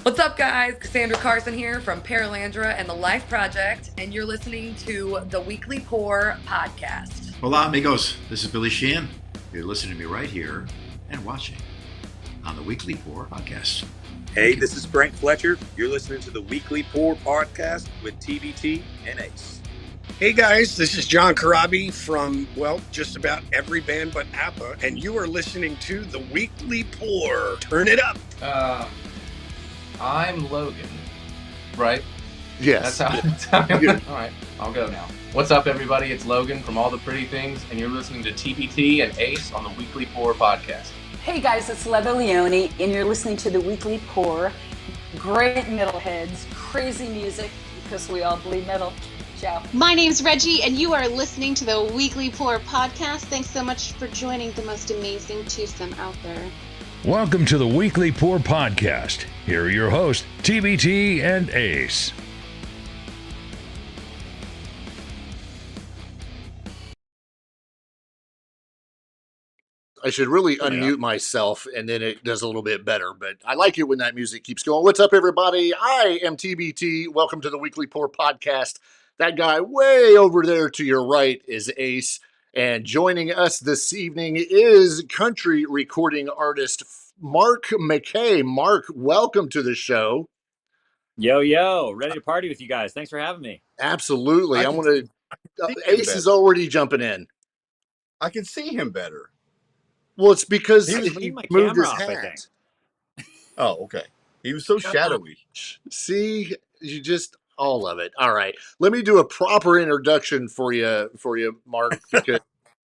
What's up, guys? Cassandra Carson here from Paralandra and the Life Project, and you're listening to the Weekly Pour podcast. Hola, amigos. This is Billy Sheehan. You're listening to me right here and watching on the Weekly Pour podcast. Hey, this is Frank Fletcher. You're listening to the Weekly Pour podcast with TBT and Ace. Hey guys, this is John Karabi from, just about every band but ABBA, and you are listening to the Weekly Pour. Turn it up. I'm Logan, right? Yes. That's how all right, I'll go now. What's up, everybody? It's Logan from All the Pretty Things, and you're listening to TBT and Ace on the Weekly Pour podcast. Hey guys, it's Leva Leone, and you're listening to the Weekly Pour. Great metalheads, crazy music, because we all bleed metal. Ciao. My name's Reggie, and you are listening to the Weekly Pour podcast. Thanks so much for joining the most amazing twosome out there. Welcome to the Weekly Pour podcast. Here are your hosts, TBT and Ace. I should really unmute myself, and then it does a little bit better. But I like it when that music keeps going. What's up, everybody? I am TBT. Welcome to the Weekly Pour podcast. That guy way over there to your right is Ace. And joining us this evening is country recording artist Mark Mackay. Mark, welcome to the show. Yo, ready to party with you guys. Thanks for having me. Absolutely. Ace is already jumping in. I can see him better. Well, it's because he moved his off, hat. Oh, okay. He was so shadowy. See, you just all of it. All right. Let me do a proper introduction for you, Mark, because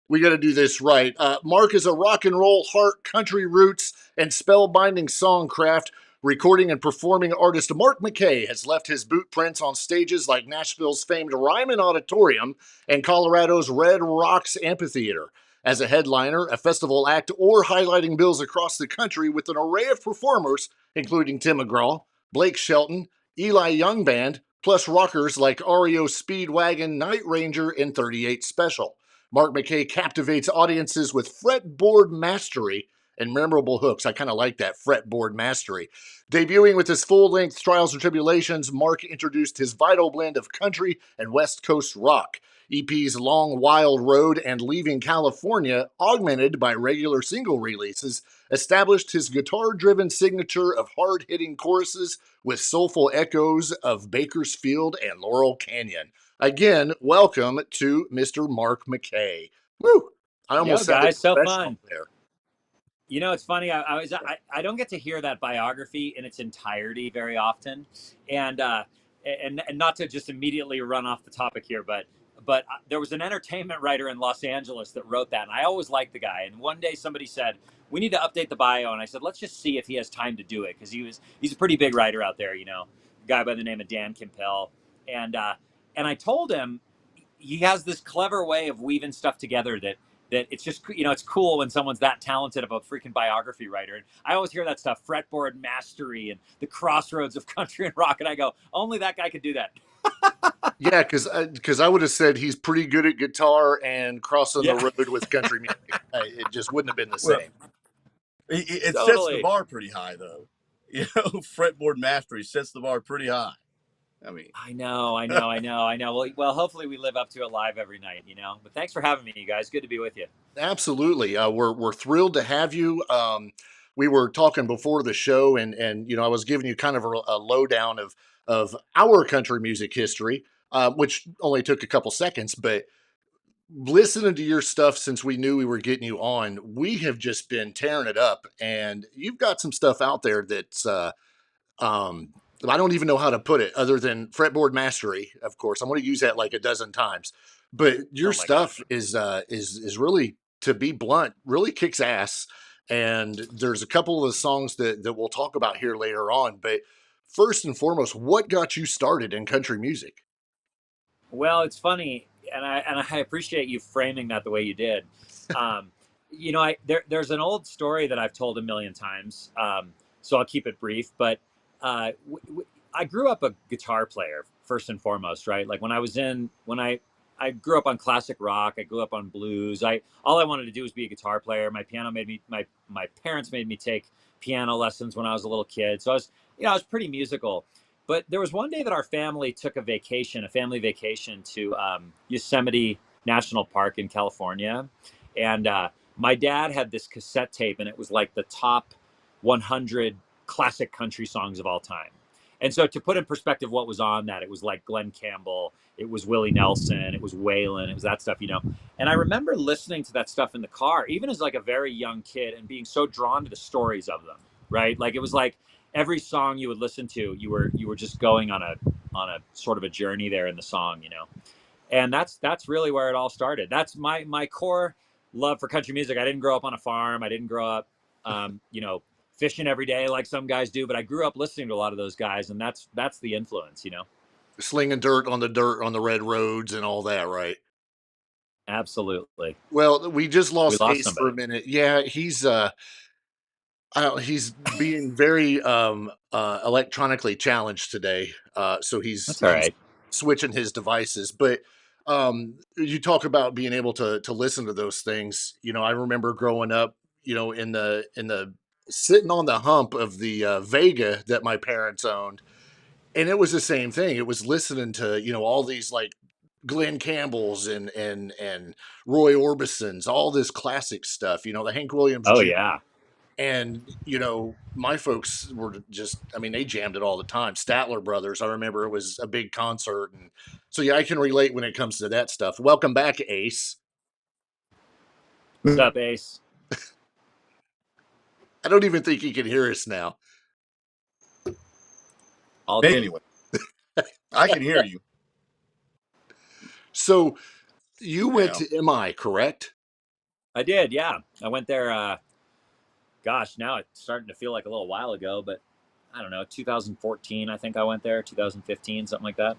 we got to do this right. Mark is a rock and roll heart, country roots, and spellbinding songcraft. Recording and performing artist Mark Mackay has left his boot prints on stages like Nashville's famed Ryman Auditorium and Colorado's Red Rocks Amphitheater. As a headliner, a festival act, or highlighting bills across the country with an array of performers, including Tim McGraw, Blake Shelton, Eli Young Band, plus rockers like REO Speedwagon, Night Ranger, and 38 Special. Mark Mackay captivates audiences with fretboard mastery and memorable hooks. I kind of like that, fretboard mastery. Debuting with his full-length Trials and Tribulations, Mark introduced his vital blend of country and West Coast rock. EP's Long Wild Road and Leaving California, augmented by regular single releases, established his guitar-driven signature of hard-hitting choruses with soulful echoes of Bakersfield and Laurel Canyon. Again, welcome to Mr. Mark Mackay. Woo! I almost said guys, so fun there. You know, it's funny. I don't get to hear that biography in its entirety very often, and not to just immediately run off the topic here, but there was an entertainment writer in Los Angeles that wrote that, and I always liked the guy. And one day somebody said, we need to update the bio, and I said, let's just see if he has time to do it, because he's a pretty big writer out there, you know, a guy by the name of Dan Kimpel. And I told him he has this clever way of weaving stuff together that it's just, you know, it's cool when someone's that talented of a freaking biography writer. And I always hear that stuff, fretboard mastery and the crossroads of country and rock, and I go, only that guy could do that. Yeah, because I would have said he's pretty good at guitar and crossing the road with country music. It just wouldn't have been the same. It sets the bar pretty high, though. You know, fretboard mastery sets the bar pretty high. I mean, I know. Well, hopefully we live up to it live every night, you know. But thanks for having me, you guys. Good to be with you. Absolutely, we're thrilled to have you. We were talking before the show, and you know, I was giving you kind of a lowdown of our country music history, which only took a couple seconds, but listening to your stuff since we knew we were getting you on, we have just been tearing it up, and you've got some stuff out there that's I don't even know how to put it other than fretboard mastery. Of course, I'm going to use that like a dozen times, but your stuff is really, to be blunt, really kicks ass. And there's a couple of the songs that we'll talk about here later on. But first and foremost, what got you started in country music? Well, it's funny, and I appreciate you framing that the way you did. You know, there's an old story that I've told a million times, so I'll keep it brief. But I grew up a guitar player first and foremost, right? Like when I grew up on classic rock, I grew up on blues. All I wanted to do was be a guitar player. My parents made me take piano lessons when I was a little kid. So I was pretty musical. But there was one day that our family took a family vacation to Yosemite National Park in California. And my dad had this cassette tape, and it was like the top 100 classic country songs of all time. And so to put in perspective what was on that, it was like Glenn Campbell, it was Willie Nelson, it was Waylon, it was that stuff, And I remember listening to that stuff in the car, even as like a very young kid, and being so drawn to the stories of them, right? Like it was like every song you would listen to, you were just going on a sort of a journey there in the song, And that's really where it all started. That's my core love for country music. I didn't grow up on a farm. I didn't grow up, fishing every day like some guys do, but I grew up listening to a lot of those guys, and that's the influence, Slinging dirt on the red roads and all that, right? Absolutely. Well, we just lost Ace somebody for a minute. Yeah, he's being very electronically challenged today. So That's all right. switching his devices. But you talk about being able to listen to those things. I remember growing up, in the sitting on the hump of the Vega that my parents owned, and it was the same thing. It was listening to all these like Glenn Campbell's and Roy Orbison's, all this classic stuff. The Hank Williams. Oh yeah. And, my folks were they jammed it all the time. Statler Brothers, I remember it was a big concert. And so, yeah, I can relate when it comes to that stuff. Welcome back, Ace. What's up, Ace? I don't even think he can hear us now. Anyway, I can hear you. So you went to MI, correct? I did, yeah. I went there, gosh, now it's starting to feel like a little while ago, but I don't know, 2014, I think I went there, 2015, something like that.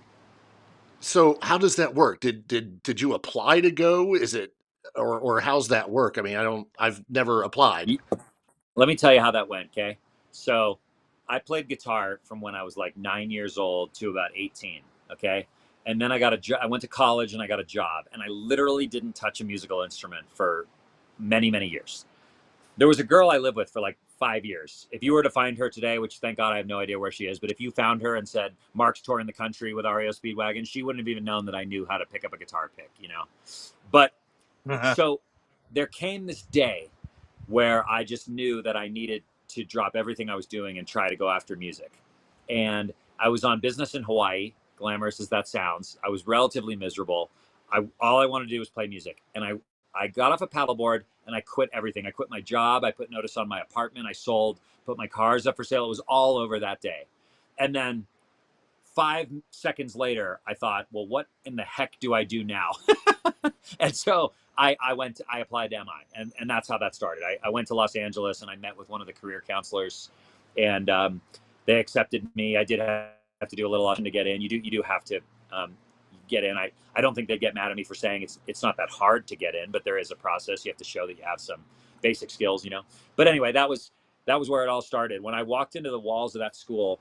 So how does that work? Did you apply to go? Is it, or how's that work? I mean, I've never applied. Let me tell you how that went, okay? So I played guitar from when I was like 9 years old to about 18, okay? And then I went to college and I got a job, and I literally didn't touch a musical instrument for many, many years. There was a girl I lived with for like 5 years. If you were to find her today, which thank God I have no idea where she is, but if you found her and said, Mark's touring the country with REO Speedwagon, she wouldn't have even known that I knew how to pick up a guitar pick, But so there came this day where I just knew that I needed to drop everything I was doing and try to go after music. And I was on business in Hawaii, glamorous as that sounds. I was relatively miserable. All I wanted to do was play music. And I got off a paddleboard and I quit everything. I quit my job. I put notice on my apartment. I put my cars up for sale. It was all over that day. And then 5 seconds later, I thought, well, what in the heck do I do now? And so I applied to MI, and that's how that started. I went to Los Angeles and I met with one of the career counselors, and they accepted me. I did have to do a little audition to get in. You do have to get in. I don't think they'd get mad at me for saying it's not that hard to get in, but there is a process. You have to show that you have some basic skills, But anyway, that was where it all started. When I walked into the walls of that school,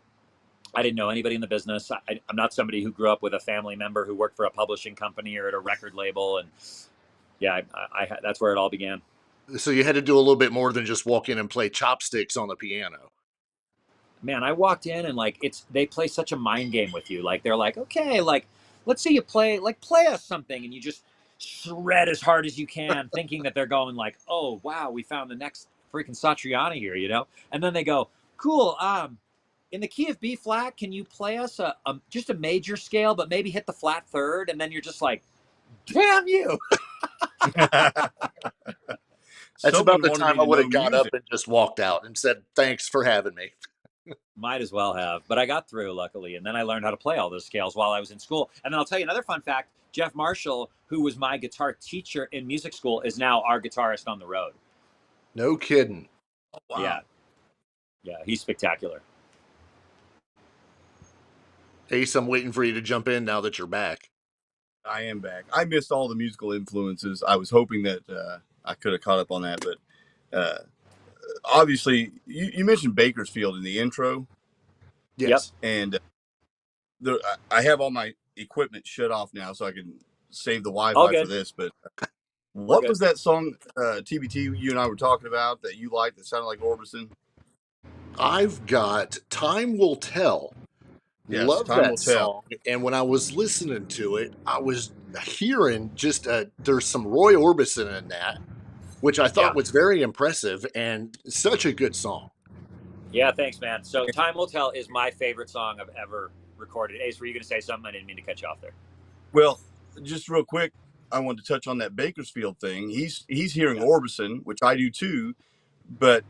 I didn't know anybody in the business. I'm not somebody who grew up with a family member who worked for a publishing company or at a record label. And yeah, that's where it all began. So you had to do a little bit more than just walk in and play chopsticks on the piano. Man, I walked in and like they play such a mind game with you. Like they're like, okay, like let's see you play us something, and you just shred as hard as you can, thinking that they're going like, oh wow, we found the next freaking Satriani here, And then they go, cool. In the key of B flat, can you play us just a major scale, but maybe hit the flat third? And then you're just like, damn you. That's about the time I would have got up and just walked out and said, thanks for having me. Might as well have. But I got through, luckily. And then I learned how to play all those scales while I was in school. And then I'll tell you another fun fact. Jeff Marshall, who was my guitar teacher in music school, is now our guitarist on the road. No kidding. Oh, wow. Yeah. Yeah, he's spectacular. Ace, I'm waiting for you to jump in now that you're back. I am back. I missed all the musical influences. I was hoping that I could have caught up on that, but obviously, you mentioned Bakersfield in the intro. Yes. Yep. And I have all my equipment shut off now, so I can save the Wi-Fi for this. But what was that song, TBT, you and I were talking about that you liked that sounded like Orbison? I've got Time Will Tell. Yes, Love time will that tell. song. And when I was listening to it, I was hearing just there's some Roy Orbison in that, which I Yeah. thought was very impressive and such a good song. Yeah, thanks, man. So Time Will Tell is my favorite song I've ever recorded. Ace, were you going to say something? I didn't mean to cut you off there. Well, just real quick, I wanted to touch on that Bakersfield thing. He's hearing Orbison, which I do too, but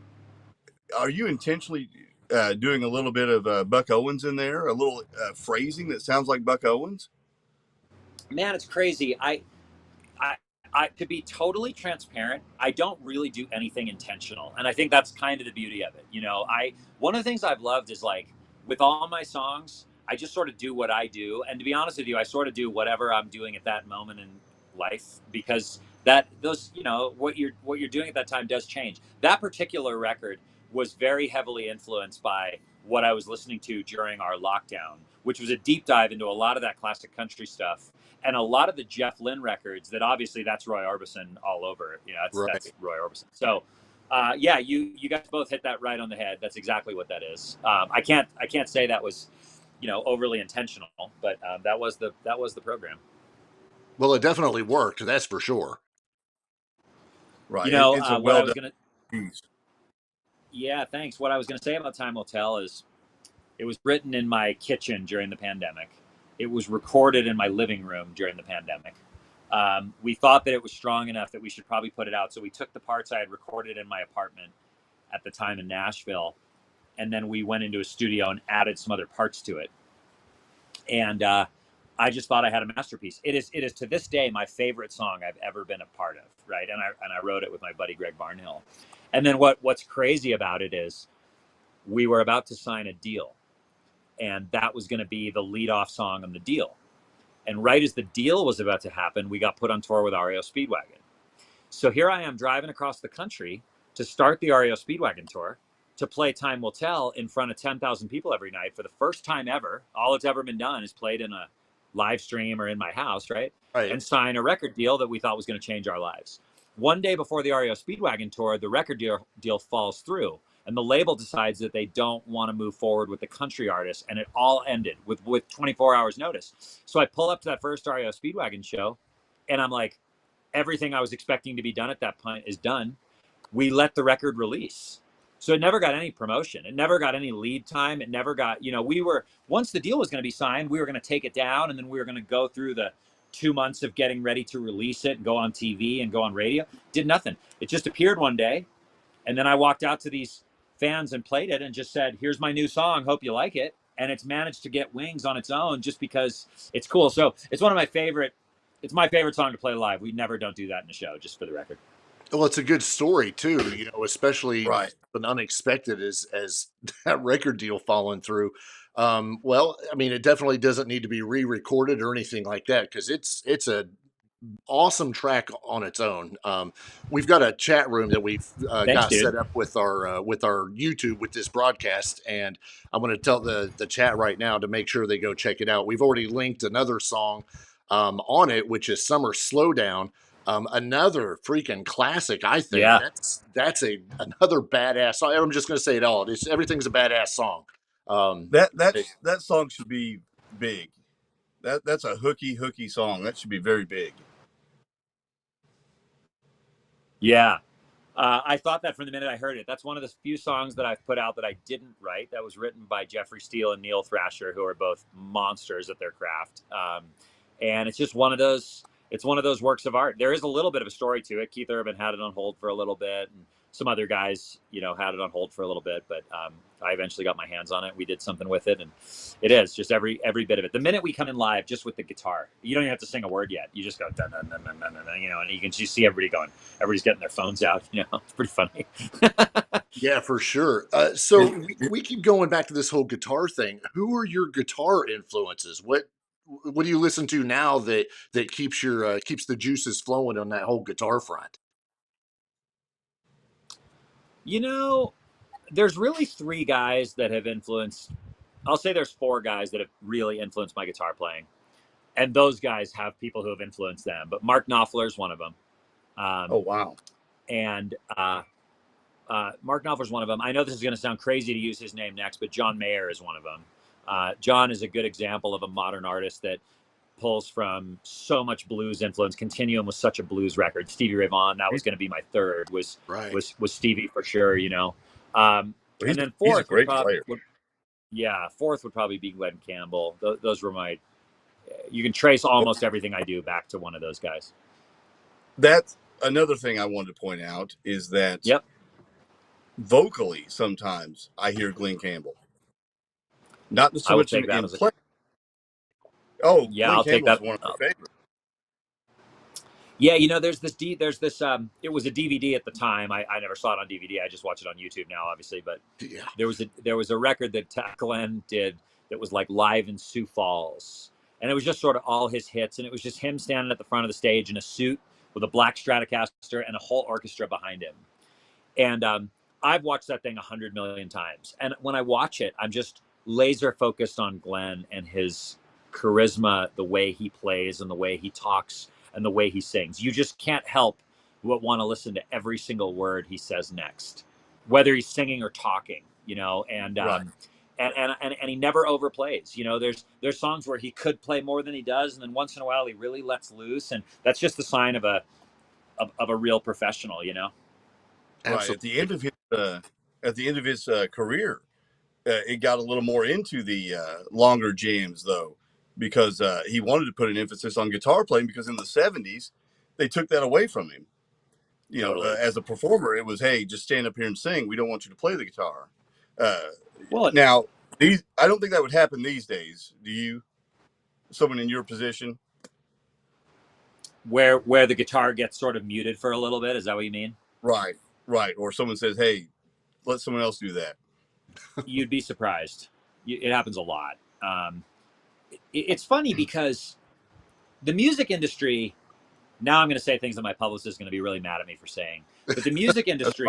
are you intentionally doing a little bit of Buck Owens in there, a little phrasing that sounds like Buck Owens? Man, it's crazy. I, to be totally transparent, I don't really do anything intentional, and I think that's kind of the beauty of it. You know, one of the things I've loved is like with all my songs, I just sort of do what I do, and to be honest with you, I sort of do whatever I'm doing at that moment in life because those what you're doing at that time does change. That particular record was very heavily influenced by what I was listening to during our lockdown, which was a deep dive into a lot of that classic country stuff and a lot of the Jeff Lynne records that obviously that's Roy Orbison all over. You know, that's Roy Orbison. So yeah, you guys both hit that right on the head. That's exactly what that is. I can't say that was, overly intentional, but that was the program. Well, it definitely worked. That's for sure. Right. It's a well done piece. Yeah, thanks. What I was gonna say about Time Will Tell is it was written in my kitchen during the pandemic. It was recorded in my living room during the pandemic. We thought that it was strong enough that we should probably put it out. So we took the parts I had recorded in my apartment at the time in Nashville, and then we went into a studio and added some other parts to it. And I just thought I had a masterpiece. It is to this day my favorite song I've ever been a part of, right? And I wrote it with my buddy Greg Barnhill. And then what's crazy about it is we were about to sign a deal, and that was going to be the lead-off song on the deal. And right as the deal was about to happen, we got put on tour with REO Speedwagon. So here I am driving across the country to start the REO Speedwagon tour, to play Time Will Tell in front of 10,000 people every night for the first time ever. All it's ever been done is played in a live stream or in my house, right? And sign a record deal that we thought was going to change our lives. One day before the REO Speedwagon tour, the record deal falls through, and the label decides that they don't want to move forward with the country artist, and it all ended with 24 hours notice. So I pull up to that first REO Speedwagon show, and I'm like, everything I was expecting to be done at that point is done. We let the record release. So it never got any promotion. It never got any lead time. It never got, once the deal was going to be signed, we were going to take it down, and then we were going to go through the 2 months of getting ready to release it and go on TV and go on radio. Did nothing. It just appeared one day. And then I walked out to these fans and played it and just said, here's my new song. Hope you like it. And it's managed to get wings on its own just because it's cool. So it's my favorite song to play live. We never don't do that in the show, just for the record. Well, it's a good story too, especially when unexpected as that record deal falling through. Well, I mean, it definitely doesn't need to be re-recorded or anything like that because it's a awesome track on its own. We've got a chat room that we've got set up with our YouTube with this broadcast, and I'm going to tell the chat right now to make sure they go check it out. We've already linked another song on it, which is Summer Slowdown. Another freaking classic, I think. Yeah. That's another badass song. I'm just going to say it all. Everything's a badass song. That song should be big. That's a hooky song. That should be very big. Yeah. I thought that from the minute I heard it. That's one of the few songs that I've put out that I didn't write. That was written by Jeffrey Steele and Neil Thrasher, who are both monsters at their craft. And it's just one of those works of art. There is a little bit of a story to it. Keith Urban had it on hold for a little bit, and some other guys, had it on hold for a little bit, but I eventually got my hands on it. We did something with it, and it is just every bit of it. The minute we come in live, just with the guitar, you don't even have to sing a word yet. You just go dun dun dun dun dun, dun, and you can just see everybody's getting their phones out. It's pretty funny. Yeah, for sure. So we keep going back to this whole guitar thing. Who are your guitar influences? What do you listen to now that keeps keeps the juices flowing on that whole guitar front? There's really 3 guys that have influenced. I'll say there's 4 guys that have really influenced my guitar playing, and those guys have people who have influenced them. But Mark Knopfler is one of them. Oh wow! And Mark Knopfler's one of them. I know this is going to sound crazy to use his name next, but John Mayer is one of them. John is a good example of a modern artist that pulls from so much blues influence. Continuum was such a blues record. Stevie Ray Vaughan, that was going to be my third. Was Stevie for sure, you know. And then fourth would probably be Glenn Campbell. Those were my. You can trace almost everything I do back to one of those guys. That's another thing I wanted to point out is that vocally sometimes I hear Glenn Campbell. Not so much in play. Oh, yeah, Glenn Campbell is one of my favorites. Yeah, you know, there's this. It was a DVD at the time. I never saw it on DVD. I just watch it on YouTube now, obviously. But there was a record that Glenn did that was like live in Sioux Falls, and it was just sort of all his hits, and it was just him standing at the front of the stage in a suit with a black Stratocaster and a whole orchestra behind him. And I've watched that thing 100 million times, and when I watch it, I'm just laser focused on Glenn and his charisma, the way he plays and the way he talks and the way he sings. You just can't help but want to listen to every single word he says next, whether he's singing or talking, you know, and he never overplays. You know, there's songs where he could play more than he does, and then once in a while he really lets loose, and that's just the sign of a real professional, you know. Right. At the end of his career, it got a little more into the longer jams, though, because he wanted to put an emphasis on guitar playing, because in the 70s, they took that away from him. You know, as a performer, it was, hey, just stand up here and sing. We don't want you to play the guitar. Now, I don't think that would happen these days. Do you? Someone in your position? Where the guitar gets sort of muted for a little bit? Is that what you mean? Right. Or someone says, hey, let someone else do that. You'd be surprised. It happens a lot. It's funny because the music industry, now I'm going to say things that my publicist is going to be really mad at me for saying, but the music industry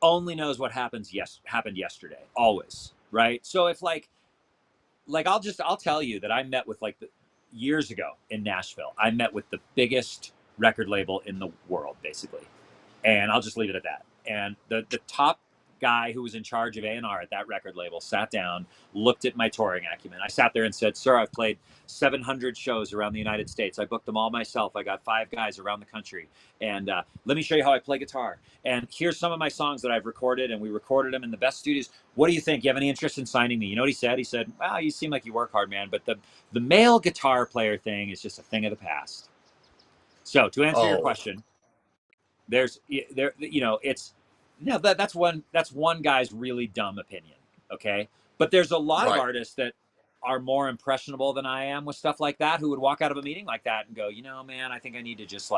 only knows what happened yesterday, always, right? So if like I'll tell you that I met with years ago in Nashville, I met with the biggest record label in the world, basically. And I'll just leave it at that. And the top guy who was in charge of A&R at that record label sat down, looked at my touring acumen. I sat there and said, sir, I've played 700 shows around the United States. I booked them all myself. I got 5 guys around the country. And let me show you how I play guitar. And here's some of my songs that I've recorded, and we recorded them in the best studios. What do you think? You have any interest in signing me? You know what he said? He said, well, you seem like you work hard, man, but the male guitar player thing is just a thing of the past. So to answer your question, that's one guy's really dumb opinion. Okay. But there's a lot of artists that are more impressionable than I am with stuff like that, who would walk out of a meeting like that and go, you know, man, I think I need to just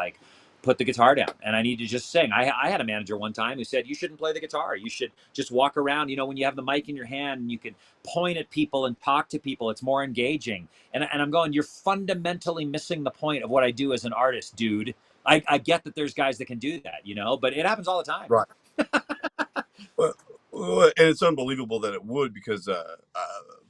put the guitar down and I need to just sing. I had a manager one time who said, you shouldn't play the guitar. You should just walk around, you know, when you have the mic in your hand and you can point at people and talk to people, it's more engaging. And I'm going, you're fundamentally missing the point of what I do as an artist, dude. I get that there's guys that can do that, you know, but it happens all the time. Right. Well, and it's unbelievable that it would, because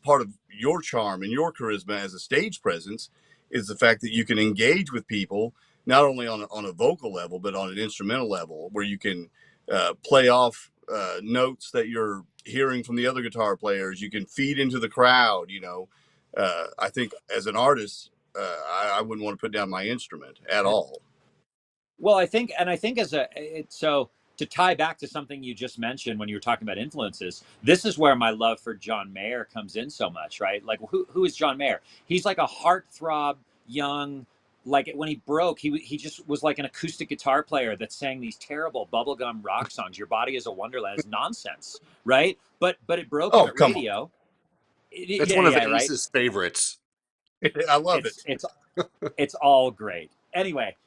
part of your charm and your charisma as a stage presence is the fact that you can engage with people, not only on a vocal level, but on an instrumental level, where you can play off notes that you're hearing from the other guitar players. You can feed into the crowd, you know. I think as an artist, I wouldn't want to put down my instrument at all. Well, I think so to tie back to something you just mentioned when you were talking about influences, this is where my love for John Mayer comes in so much, right? Like, who is John Mayer? He's like a heartthrob, young, like when he broke, he just was like an acoustic guitar player that sang these terrible bubblegum rock songs. Your Body is a Wonderland is nonsense, right? But it broke him at radio. That's one of Ace's favorites. I love it. It's all great. Anyway.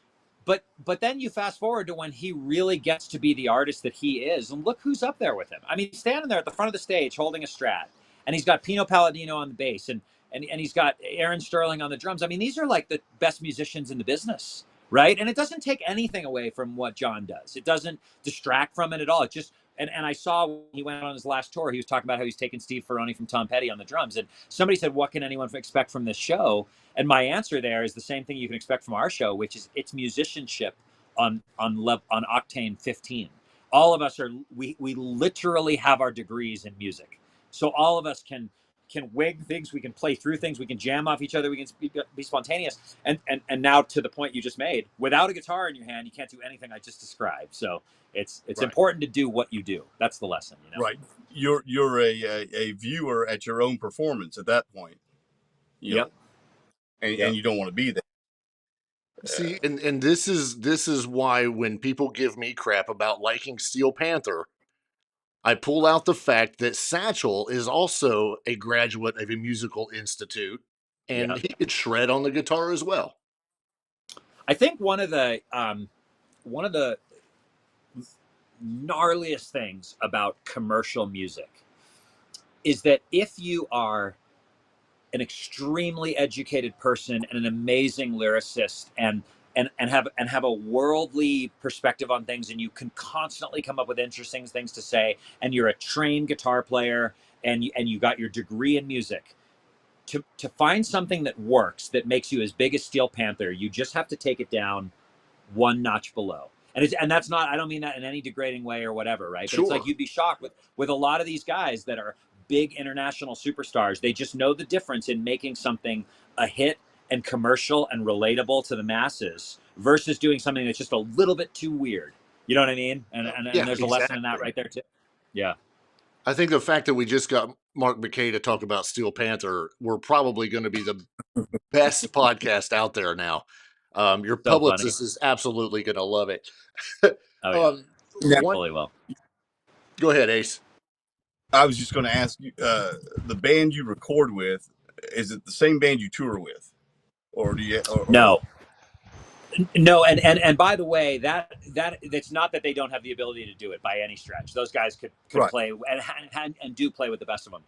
But then you fast forward to when he really gets to be the artist that he is, and look who's up there with him. I mean, he's standing there at the front of the stage holding a Strat, and he's got Pino Palladino on the bass, and he's got Aaron Sterling on the drums. I mean, these are like the best musicians in the business, right? And it doesn't take anything away from what John does. It doesn't distract from it at all. It just and I saw when he went on his last tour, he was talking about how he's taking Steve Ferroni from Tom Petty on the drums, and somebody said, "What can anyone expect from this show?" And my answer there is the same thing you can expect from our show, which is it's musicianship on octane 15. all of us are we literally have our degrees in music, so all of us can wig things, we can play through things, we can jam off each other, we can be spontaneous. And now to the point you just made, without a guitar in your hand, you can't do anything I just described. So it's Right. important to do what you do. That's the lesson, you know. Right. You're a viewer at your own performance at that point. You Yep. know, and Yep. you don't want to be there. See, and this is why when people give me crap about liking Steel Panther, I pull out the fact that Satchel is also a graduate of a musical institute, and Yeah. he could shred on the guitar as well. I think one of the gnarliest things about commercial music is that if you are an extremely educated person and an amazing lyricist and have a worldly perspective on things, and you can constantly come up with interesting things to say, and you're a trained guitar player, and you got your degree in music, to find something that works, that makes you as big as Steel Panther, you just have to take it down one notch below. And that's not, I don't mean that in any degrading way or whatever, right? But Sure. it's like, you'd be shocked with a lot of these guys that are big international superstars. They just know the difference in making something a hit and commercial and relatable to the masses versus doing something that's just a little bit too weird. You know what I mean? And Yeah, there's a lesson in that exactly. right there too. Yeah. I think the fact that we just got Mark McKay to talk about Steel Panther, we're probably going to be the best podcast out there now. Your So funny. publicist is absolutely going to love it. Oh yeah. One, Fully well. go ahead, Ace. I was just going to ask you, the band you record with, is it the same band you tour with, or do you? No. No, and by the way, that's not that they don't have the ability to do it by any stretch. Those guys could Right. play and do play with the best of them.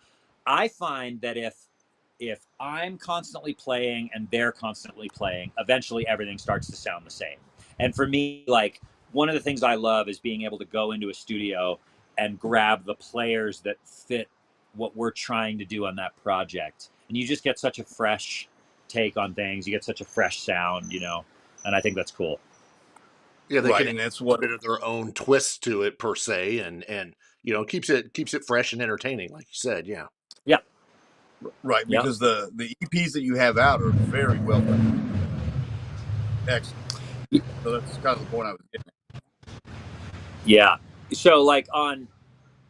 I find that if I'm constantly playing and they're constantly playing, eventually everything starts to sound the same. And for me, like, one of the things I love is being able to go into a studio and grab the players that fit what we're trying to do on that project, and you just get such a fresh take on things. You get such a fresh sound, you know. And I think that's cool. Yeah, they Right, can and add that's a what. bit of their own twist to it per se, and you know keeps it fresh and entertaining, like you said. Yeah. Yeah. Right, Yeah. because the EPs that you have out are very well done. Excellent. So that's kind of the point I was getting at. Yeah. So like on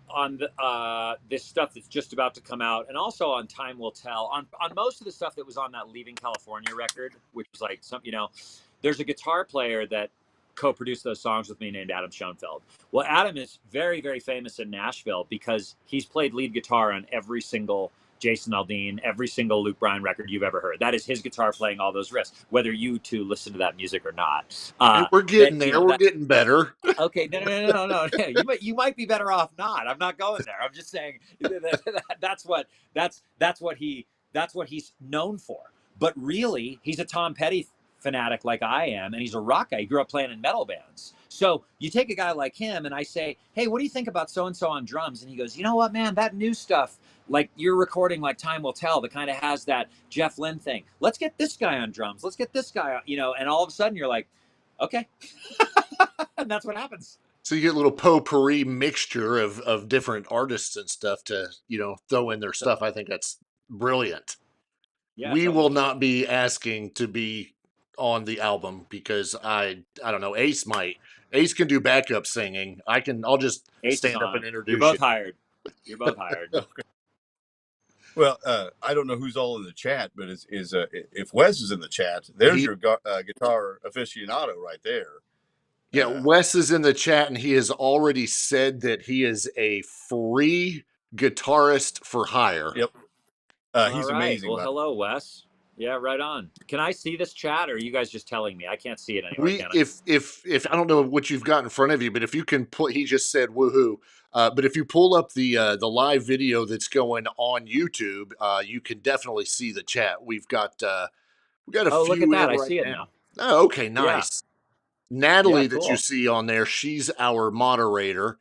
the this stuff that's just about to come out, and also on Time Will Tell, on most of the stuff that was on that Leaving California record, which was like some, you know, there's a guitar player that co-produced those songs with me named Adam Schoenfeld. Well, Adam is very, very famous in Nashville because he's played lead guitar on every single Jason Aldean, every single Luke Bryan record you've ever heard. That is his guitar playing all those riffs, whether you two listen to that music or not. And we're getting there. We're That, getting better. okay, no. You might be better off not. I'm not going there. I'm just saying that's what he's known for. But really, he's a Tom Petty fanatic like I am, and he's a rock guy. He grew up playing in metal bands. So you take a guy like him, and I say, hey, what do you think about so and so on drums? And he goes, you know what, man, that new stuff, like you're recording, like Time Will Tell, that kind of has that Jeff Lynne thing. Let's get this guy on drums. Let's get this guy on, you know. And all of a sudden, you're like, okay. And that's what happens. So you get a little potpourri mixture of different artists and stuff to, you know, throw in their stuff. I think that's brilliant. Yeah, we totally. will not be asking to be on the album because I don't know. Ace can do backup singing. I'll just Ace stand up on. and introduce You're both you. hired. You're both hired. Okay. Well, I don't know who's all in the chat, but if Wes is in the chat, there's your guitar aficionado right there. Yeah, Wes is in the chat, and he has already said that he is a free guitarist for hire. Yep. He's all right. amazing. Well, hello, Wes. Yeah, right on. Can I see this chat, or are you guys just telling me? I can't see it anywhere. Can I? If I don't know what you've got in front of you, but if you can put, he just said woohoo. But if you pull up the live video that's going on YouTube, you can definitely see the chat. We've got a few look at that. in I right see it now. Oh, okay, nice. Yeah. Natalie, yeah, cool. that you see on there, she's our moderator.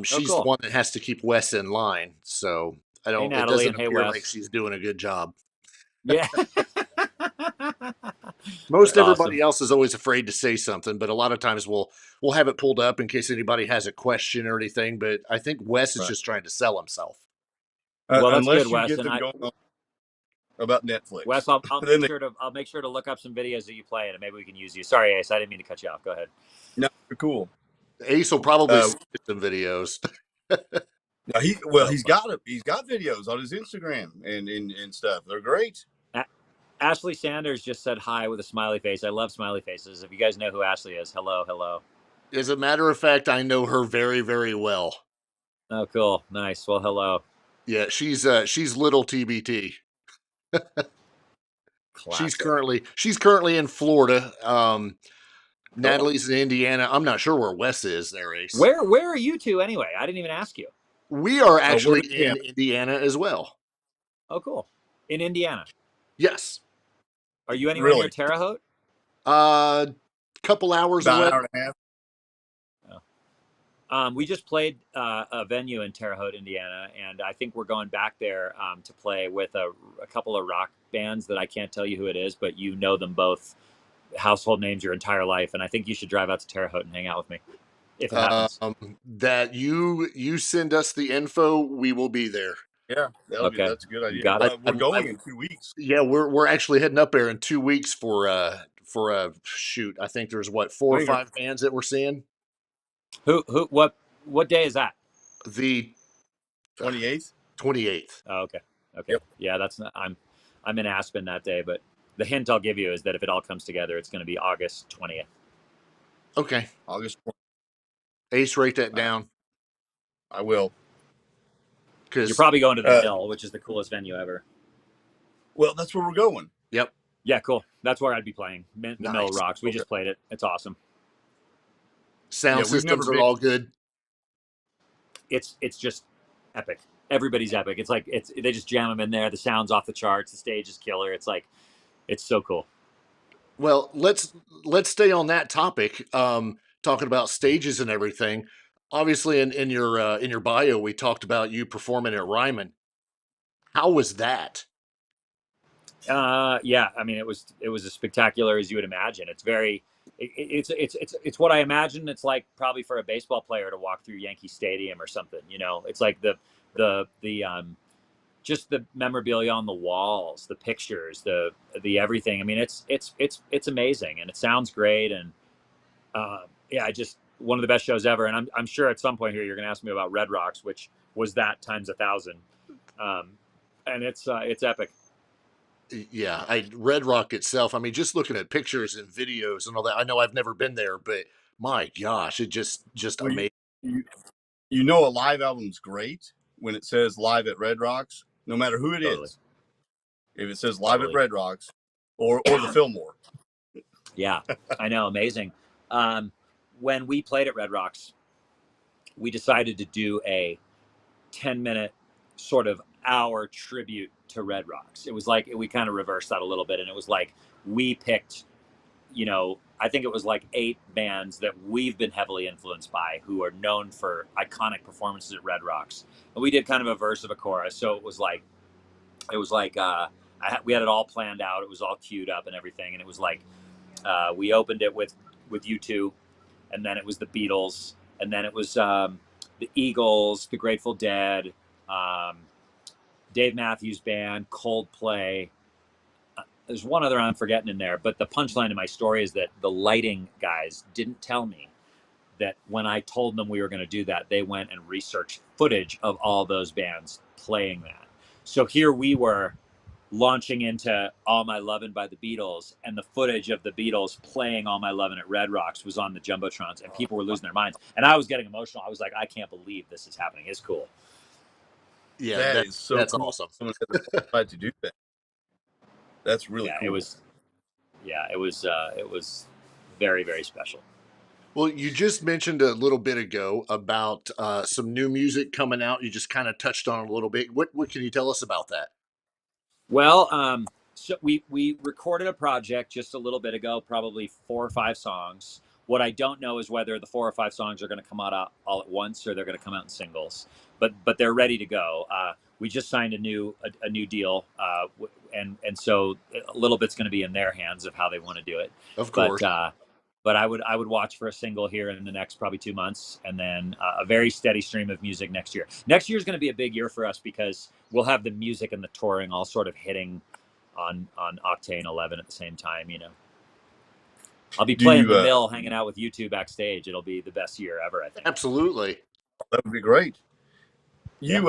She's cool. the one that has to keep Wes in line. So I don't. Hey, Natalie, it doesn't and hey, appear Wes. like she's doing a good job. Yeah. Most That's awesome. everybody else is always afraid to say something, but a lot of times we'll have it pulled up in case anybody has a question or anything. But I think Wes is Right. just trying to sell himself. Well, that's Unless good, you Wes. get And them going on about Netflix. Wes, I'll Then make sure to look up some videos that you play, and maybe we can use you. Sorry, Ace, I didn't mean to cut you off. Go ahead. no, you're cool. Ace will probably send you some videos. Now he's got videos on his Instagram and stuff. They're great. Ashley Sanders just said hi with a smiley face. I love smiley faces. If you guys know who Ashley is, hello, hello. As a matter of fact, I know her very, very well. Oh, cool, nice. Well, hello. Yeah, she's little TBT. She's currently in Florida. Natalie's in Indiana. I'm not sure where Wes is there, Ace. Where are you two anyway? I didn't even ask you. We are actually in Indiana as well. Oh, cool. In Indiana. Yes. Are you anywhere near Terre Haute? Couple hours About away. an hour and a half. We just played a venue in Terre Haute, Indiana, and I think we're going back there to play with a couple of rock bands that I can't tell you who it is, but you know them both, household names your entire life, and I think you should drive out to Terre Haute and hang out with me if it happens. That you send us the info, we will be there. Yeah, that's a good idea. You got it. We're going in 2 weeks. Yeah, we're actually heading up there in 2 weeks for a shoot. I think there's 4 or 5 bands that we're seeing. What day is that? The 28th. 28th. Oh, okay. Yep. Yeah, that's not. I'm in Aspen that day, but the hint I'll give you is that if it all comes together, it's going to be August 20th. Okay. August 20th. Ace, write that down. I will. You're probably going to the Mill, which is the coolest venue ever. Well, that's where we're going. Yep. Yeah, cool. That's where I'd be playing. The Mill rocks. We just played it. It's awesome. Sound systems are all good. It's just epic. Everybody's epic. It's like they just jam them in there. The sound's off the charts. The stage is killer. It's so cool. Well, let's stay on that topic. Talking about stages and everything. Obviously, in your bio, we talked about you performing at Ryman. How was that? Yeah, I mean, it was as spectacular as you would imagine. It's what I imagine it's like probably for a baseball player to walk through Yankee Stadium or something. You know, it's like the just the memorabilia on the walls, the pictures, the everything. I mean, it's amazing, and it sounds great, and yeah, just one of the best shows ever. And I'm sure at some point here you're going to ask me about Red Rocks, which was that times 1,000, and it's epic. Yeah, Red Rock itself. I mean, just looking at pictures and videos and all that. I know I've never been there, but my gosh, it just amazing. You know, a live album's great when it says live at Red Rocks, no matter who it is. If it says live at Red Rocks or the Fillmore. Yeah, I know, amazing. When we played at Red Rocks, we decided to do a 10-minute sort of hour tribute to Red Rocks. It was like we kind of reversed that a little bit, and it was like we picked, you know, I think it was like 8 bands that we've been heavily influenced by who are known for iconic performances at Red Rocks, and we did kind of a verse of a chorus. So it was like we had it all planned out. It was all queued up and everything, and it was like we opened it with U2, and then it was the Beatles, and then it was the Eagles, the Grateful Dead, Dave Matthews Band, Coldplay. There's one other I'm forgetting in there, but the punchline of my story is that the lighting guys didn't tell me that when I told them we were going to do that, they went and researched footage of all those bands playing that. So here we were launching into All My Lovin' by the Beatles, and the footage of the Beatles playing All My Lovin' at Red Rocks was on the Jumbotrons, and people were losing their minds. And I was getting emotional. I was like, I can't believe this is happening. It's cool. Yeah, that's cool. Awesome. Someone had to do that. That's really cool. It was very, very special. Well, you just mentioned a little bit ago about some new music coming out. You just kind of touched on it a little bit. What can you tell us about that? Well, so we recorded a project just a little bit ago, probably 4 or 5 songs. What I don't know is whether the 4 or 5 songs are going to come out all at once or they're going to come out in singles. But they're ready to go. We just signed a new deal, and so a little bit's going to be in their hands of how they want to do it. Of course. But I would watch for a single here in the next probably 2 months, and then a very steady stream of music next year. Next year is going to be a big year for us because we'll have the music and the touring all sort of hitting on Octane 11 at the same time. You know, I'll be playing the mill, hanging out with U2 backstage. It'll be the best year ever, I think. Absolutely, that would be great. You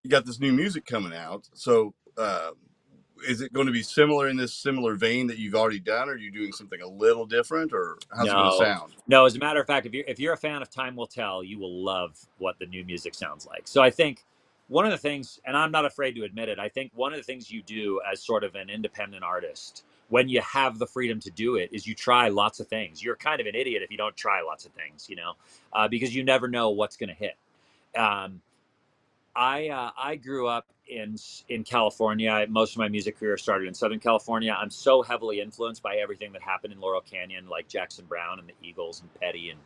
got this new music coming out, so. Is it going to be similar in this similar vein that you've already done, or are you doing something a little different, or how's it going to sound? No, as a matter of fact, if you're a fan of Time Will Tell, you will love what the new music sounds like. So I think one of the things, and I'm not afraid to admit it, I think one of the things you do as sort of an independent artist, when you have the freedom to do it, is you try lots of things. You're kind of an idiot if you don't try lots of things, you know, because you never know what's going to hit. I grew up in California. Most of my music career started in Southern California. I'm so heavily influenced by everything that happened in Laurel Canyon, like Jackson Browne and the Eagles and Petty and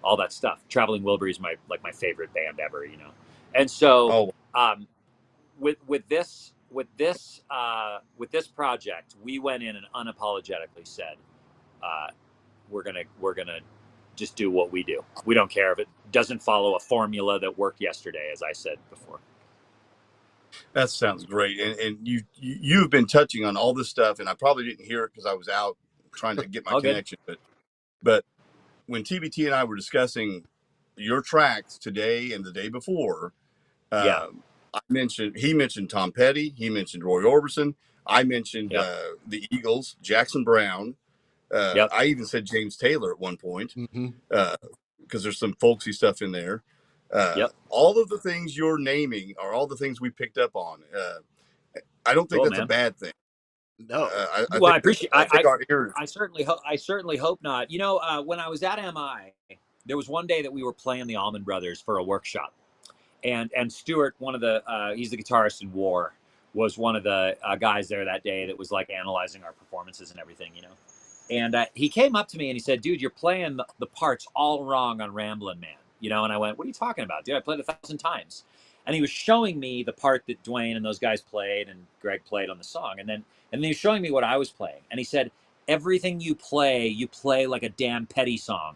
all that stuff. Traveling Wilburys my favorite band ever, you know. And so with this project, we went in and unapologetically said, we're gonna just do what we do. We don't care if it doesn't follow a formula that worked yesterday, as I said before. That sounds great. And you've been touching on all this stuff, and I probably didn't hear it because I was out trying to get my connection. But when TBT and I were discussing your tracks today and the day before, he mentioned Tom Petty, he mentioned Roy Orbison, I mentioned the Eagles, Jackson Browne. I even said James Taylor at one point because there's some folksy stuff in there. All of the things you're naming are all the things we picked up on. I don't think that's a bad thing. No. I appreciate. I certainly hope not. You know, when I was at MI, there was one day that we were playing the Allman Brothers for a workshop, and Stuart, one of the he's the guitarist in War, was one of the guys there that day that was like analyzing our performances and everything, you know. And he came up to me and he said, "Dude, you're playing the parts all wrong on Ramblin' Man." You know, and I went, "What are you talking about, dude? I played it 1,000 times." And he was showing me the part that Dwayne and those guys played and Greg played on the song. And then he was showing me what I was playing. And he said, "Everything you play like a damn Petty song."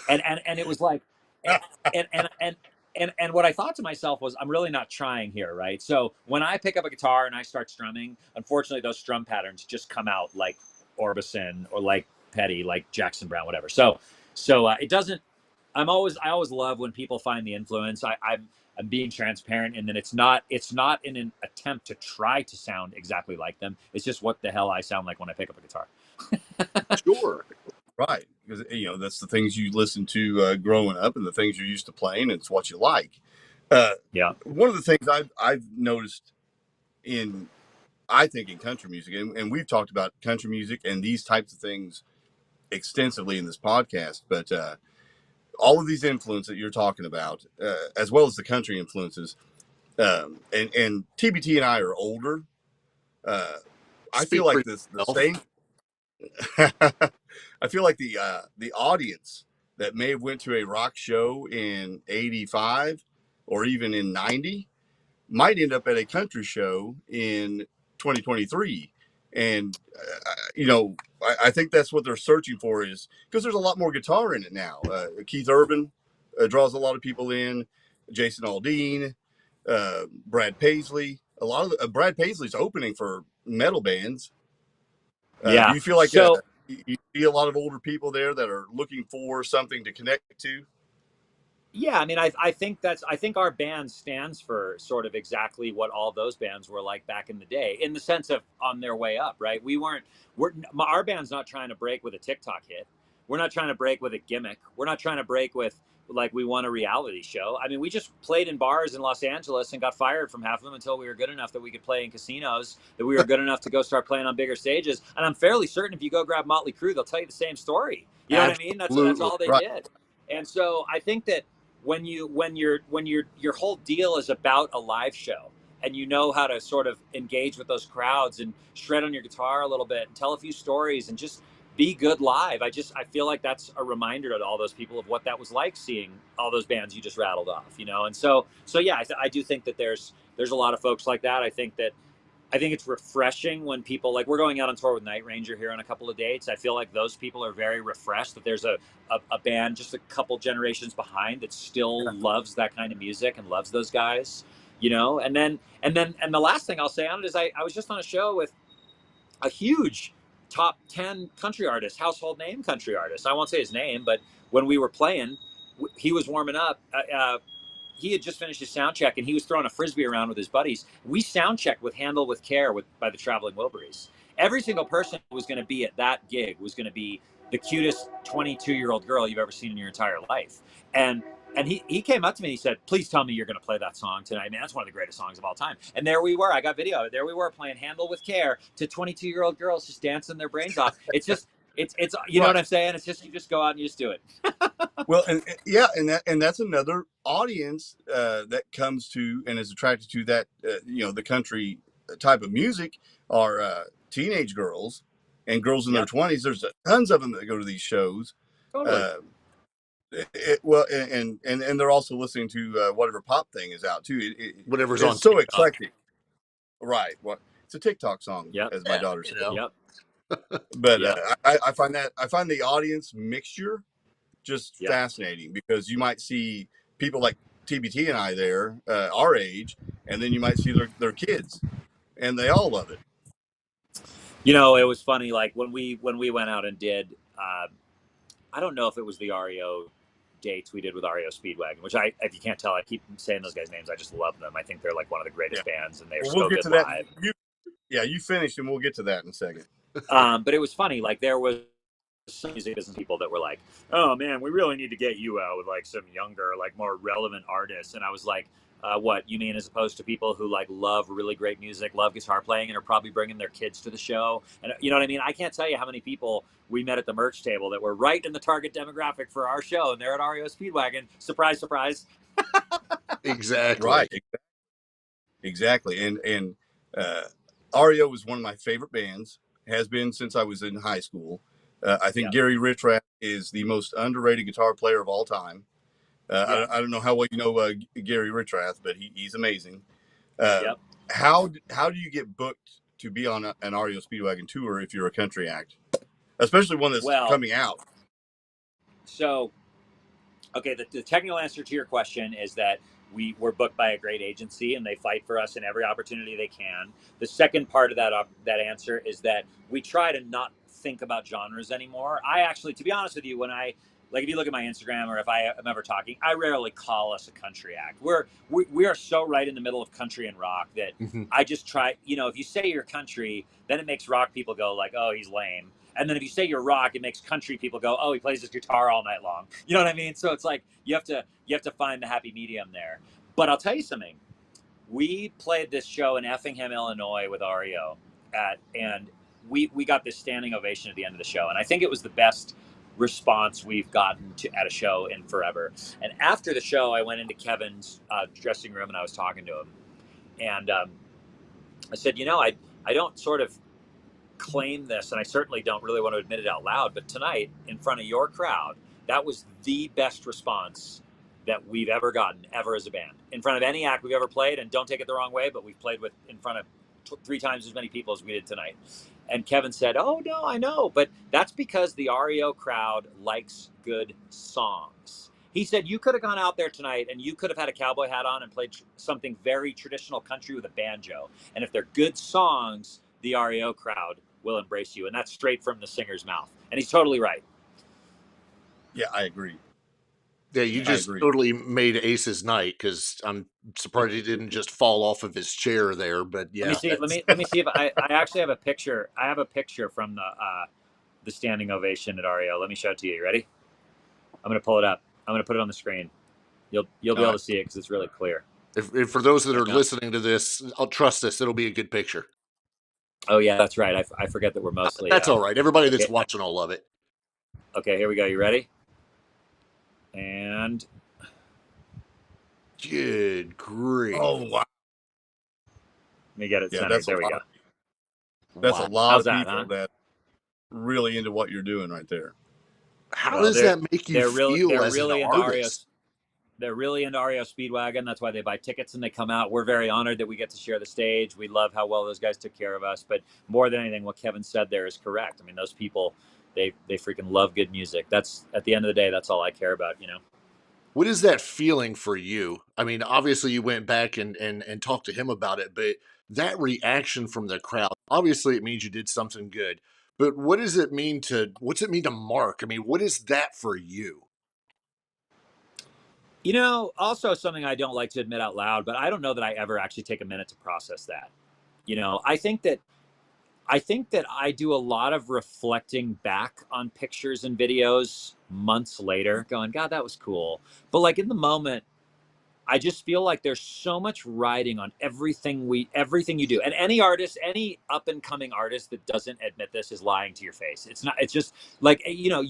And it was like, and what I thought to myself was, I'm really not trying here, right? So when I pick up a guitar and I start strumming, unfortunately, those strum patterns just come out like Orbison or like Petty, like Jackson Browne, whatever. So it doesn't. I always love when people find the influence. I'm being transparent, and then it's not in an attempt to try to sound exactly like them. It's just what the hell I sound like when I pick up a guitar. Sure, right? Because you know that's the things you listen to growing up, and the things you're used to playing. And it's what you like. One of the things I've noticed in country music, and we've talked about country music and these types of things extensively in this podcast, but all of these influences that you're talking about, as well as the country influences, and TBT and I are older. I feel like the same. I feel like the audience that may have went to a rock show in '85 or even in '90 might end up at a country show in 2023. And, you know, I think that's what they're searching for, is because there's a lot more guitar in it now. Keith Urban draws a lot of people in, Jason Aldean, Brad Paisley. A lot of Brad Paisley's opening for metal bands. Do you feel like you see a lot of older people there that are looking for something to connect to? Yeah, I mean, I think our band stands for sort of exactly what all those bands were like back in the day, in the sense of on their way up, right? Our band's not trying to break with a TikTok hit. We're not trying to break with a gimmick. We're not trying to break with like we won a reality show. I mean, we just played in bars in Los Angeles and got fired from half of them until we were good enough that we could play in casinos, that we were good enough to go start playing on bigger stages. And I'm fairly certain if you go grab Motley Crue, they'll tell you the same story. You know what I mean? That's all they did. And so I think that when your whole deal is about a live show, and you know how to sort of engage with those crowds and shred on your guitar a little bit and tell a few stories and just be good live. I feel like that's a reminder to all those people of what that was like, seeing all those bands you just rattled off, and so yeah, I do think that there's a lot of folks like that. I think it's refreshing when people, like, we're going out on tour with Night Ranger here on a couple of dates. I feel like those people are very refreshed that there's a band just a couple generations behind that still loves that kind of music and loves those guys, and the last thing I'll say on it is I was just on a show with a huge top 10 country artist, household name country artist. I won't say his name, but when we were playing, he was warming up. He had just finished his sound check and he was throwing a frisbee around with his buddies. We sound checked with Handle with Care by the Traveling Wilburys. Every single person who was going to be at that gig was going to be the cutest 22-year-old girl you've ever seen in your entire life. And he came up to me and he said, please tell me you're going to play that song tonight. Man, that's one of the greatest songs of all time. And there we were. I got video of it. There we were playing Handle with Care to 22-year-old girls just dancing their brains off. It's just, it's you know what I'm saying? It's just, you just go out and you just do it. Well, and that's another audience that comes to and is attracted to that, the country type of music are teenage girls and girls in their 20s. There's tons of them that go to these shows. Totally. And they're also listening to whatever pop thing is out too. Whatever's it's on so TikTok. eclectic, right? It's a TikTok song, as my daughter said. Yep. But I find the audience mixture just fascinating, because you might see people like TBT and I there, our age, and then you might see their kids, and they all love it. It was funny. Like when we went out and did, I don't know if it was the REO dates we did with REO Speedwagon, which if you can't tell, I keep saying those guys' names. I just love them. I think they're like one of the greatest bands, and they're so good live. You finished, and we'll get to that in a second. But it was funny. Like there was some music business people that were like, oh man, we really need to get you out with like some younger, like more relevant artists. And I was like, what you mean, as opposed to people who like love really great music, love guitar playing, and are probably bringing their kids to the show? And you know what I mean? I can't tell you how many people we met at the merch table that were right in the target demographic for our show, and they're at REO Speedwagon. Surprise, surprise. Exactly. Right. Exactly. And REO was one of my favorite bands, has been since I was in high school. I think Gary Richrath is the most underrated guitar player of all time. I don't know how well you know Gary Richrath, but he's amazing. How do you get booked to be on an REO Speedwagon tour if you're a country act, especially one that's coming out? So, okay, the technical answer to your question is that we were booked by a great agency, and they fight for us in every opportunity they can. The second part of that answer is that we try to not think about genres anymore. I actually, to be honest with you, if you look at my Instagram, or if I am ever talking, I rarely call us a country act. We are so right in the middle of country and rock that I just try, if you say you're country, then it makes rock people go like, oh, he's lame. And then if you say you're rock, it makes country people go, oh, he plays his guitar all night long. You know what I mean? So it's like you have to find the happy medium there. But I'll tell you something. We played this show in Effingham, Illinois with REO, and we got this standing ovation at the end of the show. And I think it was the best response we've gotten at a show in forever. And after the show, I went into Kevin's dressing room and I was talking to him. And I said, I don't sort of claim this, and I certainly don't really want to admit it out loud, but tonight, in front of your crowd, that was the best response that we've ever gotten, ever, as a band. In front of any act we've ever played, and don't take it the wrong way, but we've played in front of 3 times as many people as we did tonight. And Kevin said, oh, no, I know, but that's because the REO crowd likes good songs. He said, you could have gone out there tonight and you could have had a cowboy hat on and played something very traditional country with a banjo. And if they're good songs, the REO crowd will embrace you. And that's straight from the singer's mouth. And he's totally right. Yeah, I agree. Yeah, you just totally made Ace's night, because I'm surprised he didn't just fall off of his chair there. But yeah, let me see if I actually have a picture. I have a picture from the standing ovation at REO. Let me show it to you. You ready? I'm going to pull it up. I'm going to put it on the screen. You'll be able to see it because it's really clear. If for those that are listening to this, I'll trust us. It'll be a good picture. Oh yeah, that's right. I forget that we're mostly. That's all right. Everybody that's watching will love it. Okay, here we go. You ready? And good grief! Oh wow! Let me get it centered. There we go. That's a lot of people. really into what you're doing right there. How Well, does that make you feel they're as an really into artist? They're really into REO Speedwagon. That's why they buy tickets and they come out. We're very honored that we get to share the stage. We love how well those guys took care of us. But more than anything, what Kevin said there is correct. I mean, those people, they freaking love good music. That's, at the end of the day, that's all I care about, you know? What is that feeling for you? I mean, obviously you went back and talked to him about it, but that reaction from the crowd, obviously it means you did something good. But what's it mean to Mark? I mean, what is that for you? You know, also something I don't like to admit out loud, but I don't know that I ever actually take a minute to process that. You know, I think that I do a lot of reflecting back on pictures and videos months later, going, God, that was cool. But like in the moment, I just feel like there's so much riding on everything you do. And any artist, any up and coming artist that doesn't admit this is lying to your face. It's not, it's just like, you know,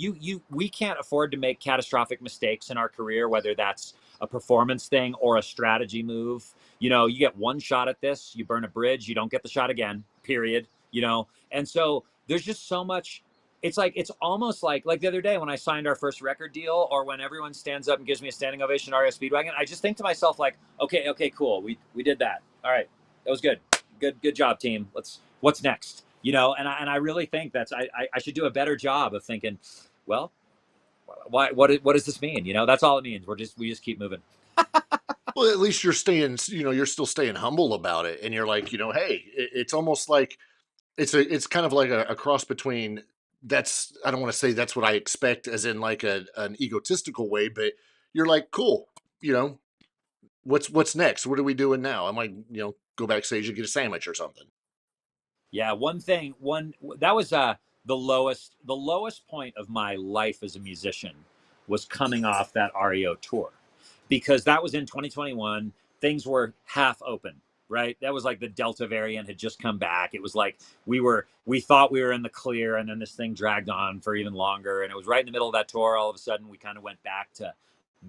we can't afford to make catastrophic mistakes in our career, whether that's a performance thing or a strategy move. You know, you get one shot at this, you burn a bridge, you don't get the shot again, period, you know? And so there's just so much. It's almost like the other day when I signed our first record deal, or when everyone stands up and gives me a standing ovation at REO Speedwagon. I just think to myself, like, okay, cool, we did that. All right, that was good job, team. What's next? You know, and I really think I should do a better job of thinking, well, what does this mean? You know, that's all it means. We just keep moving. Well, at least you're you're still staying humble about it. And you're like, hey, it's almost like it's kind of like a cross between I don't want to say that's what I expect as in like an egotistical way, but you're like, cool, you know, what's next? What are we doing now? I might, go backstage and get a sandwich or something. Yeah, that was the lowest point of my life as a musician was coming off that REO tour, because that was in 2021. Things were half open, right? That was like the Delta variant had just come back. It was like we thought we were in the clear, and then this thing dragged on for even longer. And it was right in the middle of that tour. All of a sudden, we kind of went back to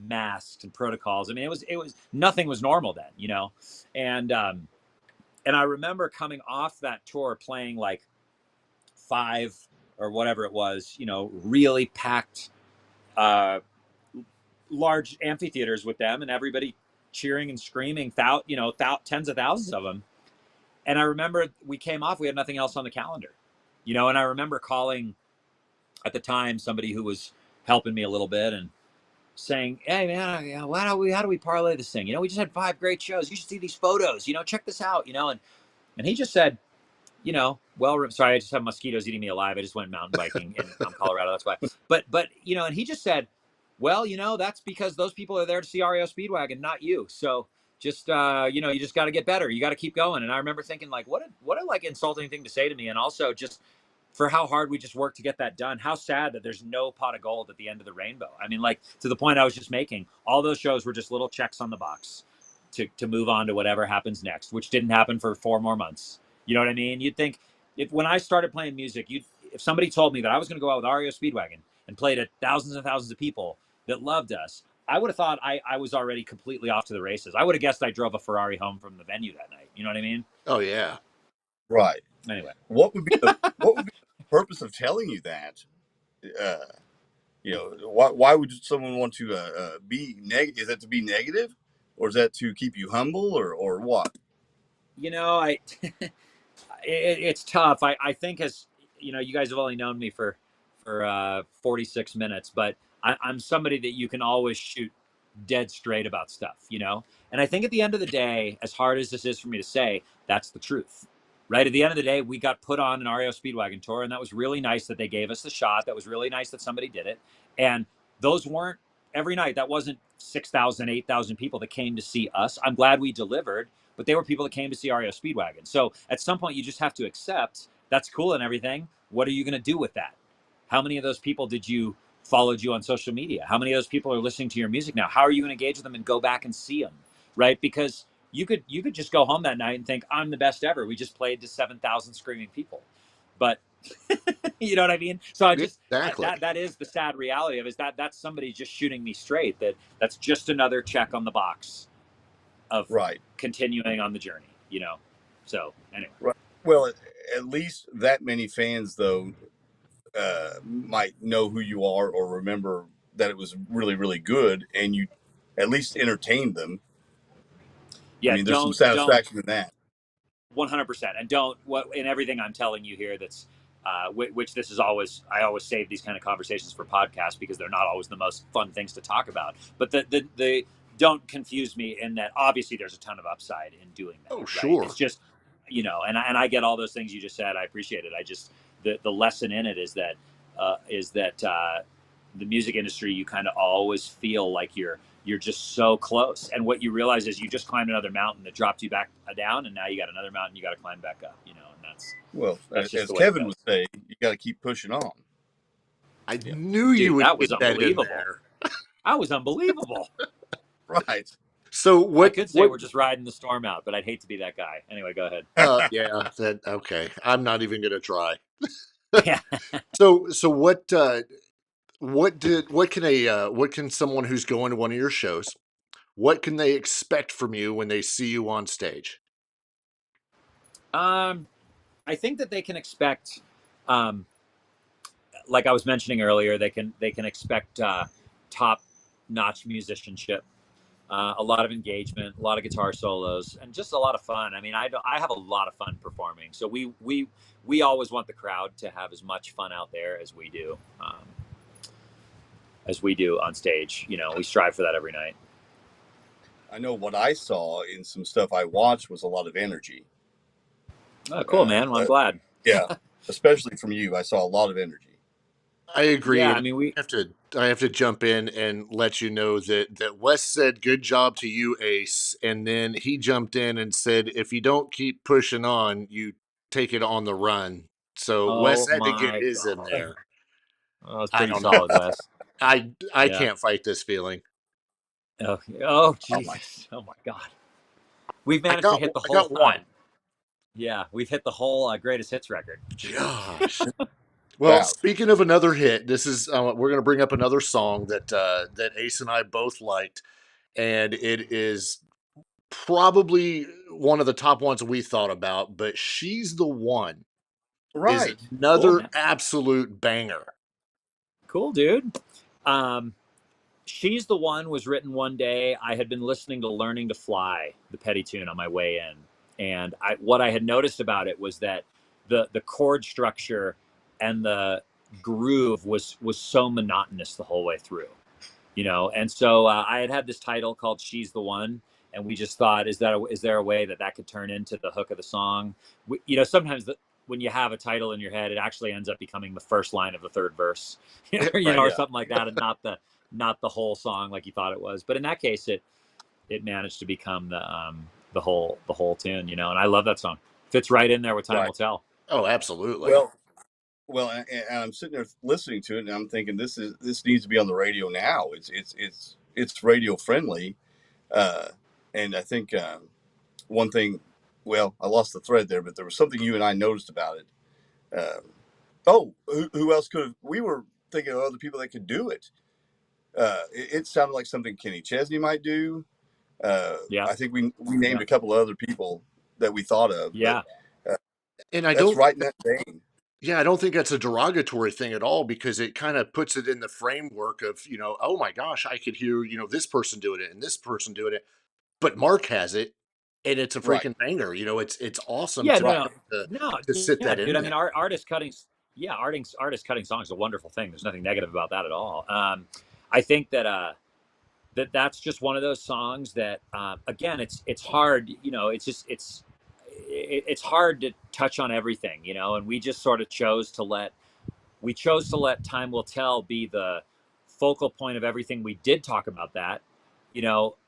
masks and protocols. I mean, it was nothing was normal then, you know, and I remember coming off that tour playing like 5 or whatever it was, you know, really packed, large amphitheaters with them, and everybody cheering and screaming, tens of thousands of them. And I remember we came off, we had nothing else on the calendar, you know, and I remember calling at the time somebody who was helping me a little bit and saying, hey man, how do we parlay this thing? You know, we just had 5 great shows. You should see these photos, you know, check this out, you know, and he just said, you know, well, sorry, I just have mosquitoes eating me alive. I just went mountain biking in Colorado. That's why. But, you know, and he just said, well, you know, that's because those people are there to see REO Speedwagon, not you. So just, you know, you just got to get better. You got to keep going. And I remember thinking, like, what a like insulting thing to say to me. And also just for how hard we just worked to get that done. How sad that there's no pot of gold at the end of the rainbow. I mean, like, to the point I was just making, all those shows were just little checks on the box to move on to whatever happens next, which didn't happen for 4 more months. You know what I mean? You'd think when I started playing music, if somebody told me that I was going to go out with REO Speedwagon and play to thousands and thousands of people that loved us, I would have thought I was already completely off to the races. I would have guessed I drove a Ferrari home from the venue that night. You know what I mean? Oh yeah. Right. Anyway, what would be the purpose of telling you that? You know, why would someone want to be negative? Is that to be negative, or is that to keep you humble, or what? You know, it's tough. I think, as you know, you guys have only known me for 46 minutes, but I'm somebody that you can always shoot dead straight about stuff, you know? And I think at the end of the day, as hard as this is for me to say, that's the truth, right? At the end of the day, we got put on an REO Speedwagon tour, and that was really nice that they gave us the shot. That was really nice that somebody did it. And those weren't every night. That wasn't 6,000, 8,000 people that came to see us. I'm glad we delivered, but they were people that came to see REO Speedwagon. So at some point, you just have to accept that's cool and everything. What are you going to do with that? How many of those people followed you on social media? How many of those people are listening to your music now? How are you going to engage with them and go back and see them, right? Because you could just go home that night and think, I'm the best ever. We just played to 7,000 screaming people. But you know what I mean? So Exactly. that is the sad reality of it, is that's somebody just shooting me straight. That's just another check on the box of continuing on the journey, you know? So anyway. Right. Well, at least that many fans, though, might know who you are or remember that it was really, really good, and you at least entertained them. Yeah, I mean, there's some don't satisfaction in that. 100%. And don't what in everything I'm telling you here. That's which this is always. I always save these kind of conversations for podcasts because they're not always the most fun things to talk about. But the don't confuse me in that. Obviously, there's a ton of upside in doing that. Oh, right? sure. It's just and I get all those things you just said. I appreciate it. I just the lesson in it is that the music industry, you kind of always feel like you're just so close, and what you realize is you just climbed another mountain that dropped you back down, and now you got another mountain you got to climb back up, and that's just as the way Kevin would say, you got to keep pushing on. I knew you Dude, would that was get that in unbelievable. there. That was unbelievable. Right. So what? I could say we're just riding the storm out, but I'd hate to be that guy. Anyway, go ahead. Yeah. Okay. I'm not even gonna try. Yeah. So what? What can someone who's going to one of your shows? What can they expect from you when they see you on stage? I think that they can expect, like I was mentioning earlier, they can expect top notch musicianship. A lot of engagement, a lot of guitar solos, and just a lot of fun. I mean, I have a lot of fun performing. So we always want the crowd to have as much fun out there as we do on stage. We strive for that every night. I know what I saw in some stuff I watched was a lot of energy. Oh, cool, man. Well, I'm glad. Yeah, especially from you, I saw a lot of energy. I agree. Yeah, and I mean, I have to jump in and let you know that Wes said good job to you, Ace, and then he jumped in and said if you don't keep pushing on, you take it on the run. So Wes oh had to get my his in God. there. Oh, it's I pretty don't know. solid, Wes. I Yeah. can't fight this feeling. Oh, Jesus. Oh my God. We've managed to hit the whole. I got one. Yeah, we've hit the whole greatest hits record. Gosh. Well, speaking of another hit, this is we're going to bring up another song that Ace and I both liked, and it is probably one of the top ones we thought about. But "She's the One" Right. is another Cool, absolute banger. Cool, dude. She's the One was written one day. I had been listening to "Learning to Fly," the Petty tune, on my way in, and what I had noticed about it was that the chord structure and the groove was so monotonous the whole way through, and so I had this title called "She's the One," and we just thought, is there a way that could turn into the hook of the song? Sometimes when you have a title in your head, it actually ends up becoming the first line of the third verse, or something like that, and not the whole song like you thought it was. But in that case, it managed to become the whole tune, and I love that song. Fits right in there with "Time Will Tell." Oh, absolutely. Well, and I'm sitting there listening to it, and I'm thinking this needs to be on the radio now. It's radio friendly, and I think one thing. Well, I lost the thread there, but there was something you and I noticed about it. Who else could have? We were thinking of other people that could do it. It sounded like something Kenny Chesney might do. Yeah, I think we named a couple of other people that we thought of. Yeah, but, and I that's don't right in that vein. Yeah, I don't think that's a derogatory thing at all because it kind of puts it in the framework of, oh my gosh, I could hear, this person doing it and this person doing it, but Mark has it and it's a freaking banger. It's awesome yeah, to sit that in dude. there. I mean, artist cutting songs is a wonderful thing. There's nothing negative about that at all. I think that that's just one of those songs that again, it's hard. It's hard to touch on everything, and we just sort of chose to let "Time Will Tell" be the focal point of everything we did talk about that.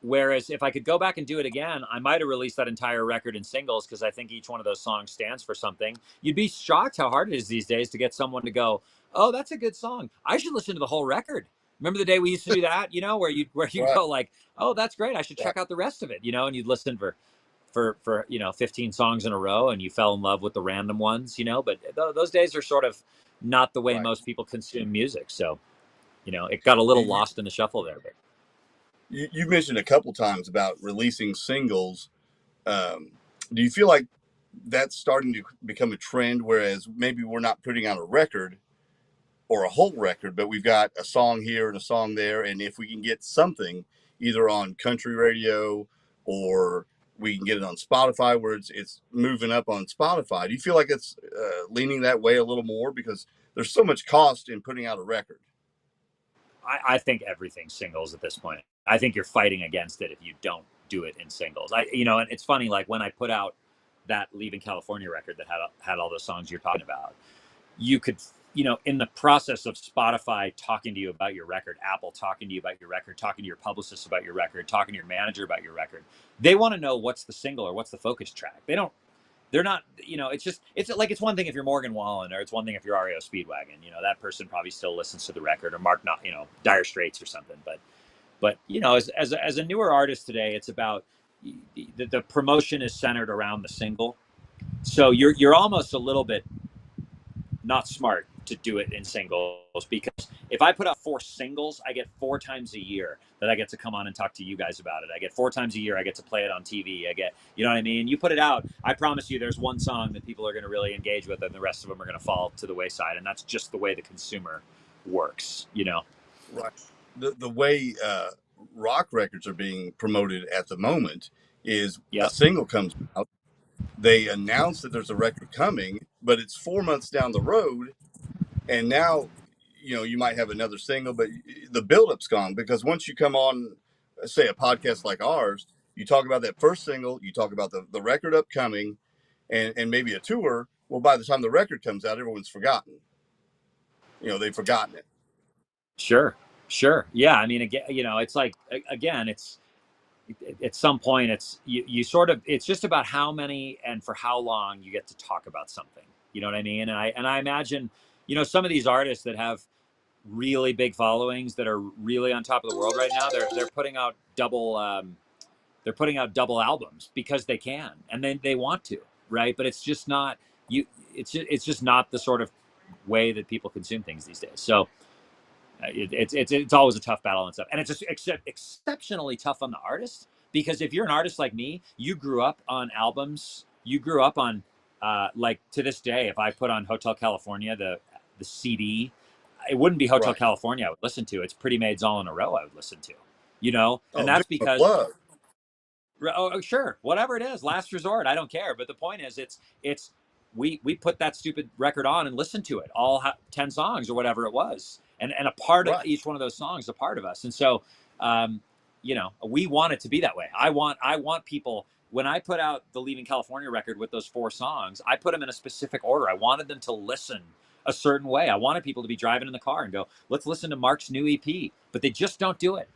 Whereas if I could go back and do it again, I might have released that entire record in singles because I think each one of those songs stands for something. You'd be shocked how hard it is these days to get someone to go, "Oh, that's a good song. I should listen to the whole record." Remember the day we used to do that, where you go like, "Oh, that's great. I should check out the rest of it," and you'd listen for 15 songs in a row, and you fell in love with the random ones, but those days are sort of not the way most people consume music. So, it got a little lost in the shuffle there, but. You mentioned a couple times about releasing singles. Do you feel like that's starting to become a trend, whereas maybe we're not putting out a record, or a whole record, but we've got a song here and a song there. And if we can get something either on country radio or we can get it on Spotify where it's moving up on Spotify, do you feel like it's leaning that way a little more? Because there's so much cost in putting out a record. I think everything's singles at this point. I think you're fighting against it if you don't do it in singles. And it's funny, like when I put out that Leaving California record that had all those songs you're talking about, you could, in the process of Spotify talking to you about your record, Apple talking to you about your record, talking to your publicist about your record, talking to your manager about your record, they want to know what's the single or what's the focus track. They're not, it's one thing if you're Morgan Wallen, or it's one thing if you're REO Speedwagon, that person probably still listens to the record, or Dire Straits or something. But as a newer artist today, it's about the promotion is centered around the single. So you're almost a little bit not smart to do it in singles, because if I put out 4 singles, I get 4 times a year that I get to come on and talk to you guys about it. I get 4 times a year I get to play it on TV. I get, you know what I mean? You put it out, I promise you there's one song that people are going to really engage with, and the rest of them are going to fall to the wayside. And that's just the way the consumer works, Right. The way rock records are being promoted at the moment is a single comes out, they announce that there's a record coming, but it's 4 months down the road. And now, you might have another single, but the build-up's gone, because once you come on, say, a podcast like ours, you talk about that first single, you talk about the record upcoming, and maybe a tour. Well, by the time the record comes out, everyone's forgotten. They've forgotten it. Sure. Yeah. I mean, again, it's like, again, it's at some point, it's it's just about how many and for how long you get to talk about something. You know what I mean? And I imagine, some of these artists that have really big followings that are really on top of the world right now, they're putting out double albums because they can, and then they want to, right? But it's just not it's just not the sort of way that people consume things these days. So it's always a tough battle and stuff, and it's just exceptionally tough on the artist, because if you're an artist like me, you grew up on albums, you grew up on like, to this day, if I put on Hotel California, the CD, it wouldn't be Hotel California I would listen to. It's Pretty Maids All in a Row I would listen to, and that's because oh, sure, whatever it is, Last Resort, I don't care. But the point is, we put that stupid record on and listened to it, all 10 songs or whatever it was, and a part of each one of those songs, a part of us. And so, we want it to be that way. I want people, when I put out the Leaving California record with those 4 songs, I put them in a specific order. I wanted them to listen a certain way. I wanted people to be driving in the car and go, let's listen to Mark's new EP, but they just don't do it.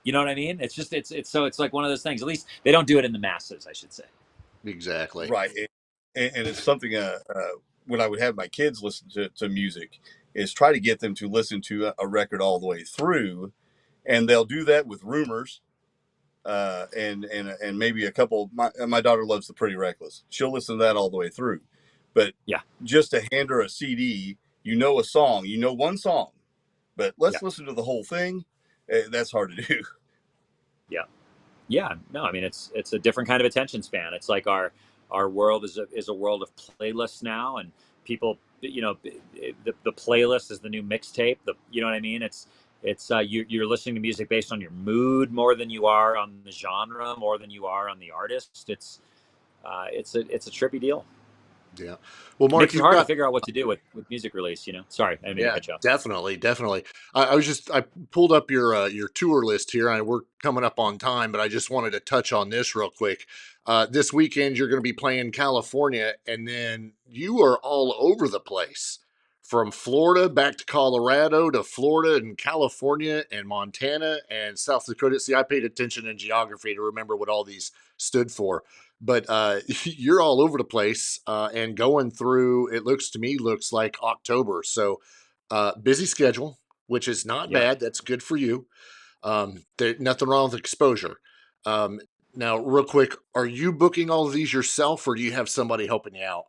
You know what I mean? It's just, it's like one of those things. At least they don't do it in the masses, I should say. Exactly. Right. And it's something, when I would have my kids listen to music, is try to get them to listen to a record all the way through. And they'll do that with Rumors. And maybe a couple, my daughter loves The Pretty Reckless. She'll listen to that all the way through. But just to hand her a CD, a song, one song, but let's listen to the whole thing. That's hard to do. Yeah. No, I mean, it's a different kind of attention span. It's like our world is a world of playlists now, and people, the playlist is the new mixtape. You know what I mean? It's you're listening to music based on your mood more than you are on the genre, more than you are on the artist. It's a trippy deal. Yeah. Well, Mark, makes it hard to figure out what to do with music release, Sorry, I didn't mean to cut you off. Definitely. I pulled up your tour list here. We're coming up on time, but I just wanted to touch on this real quick. This weekend, you're going to be playing California, and then you are all over the place, from Florida back to Colorado to Florida and California and Montana and South Dakota. See, I paid attention in geography to remember what all these stood for. But you're all over the place and going through, it looks like October. So busy schedule, which is not bad. That's good for you. There's nothing wrong with exposure. Now, real quick, are you booking all of these yourself, or do you have somebody helping you out?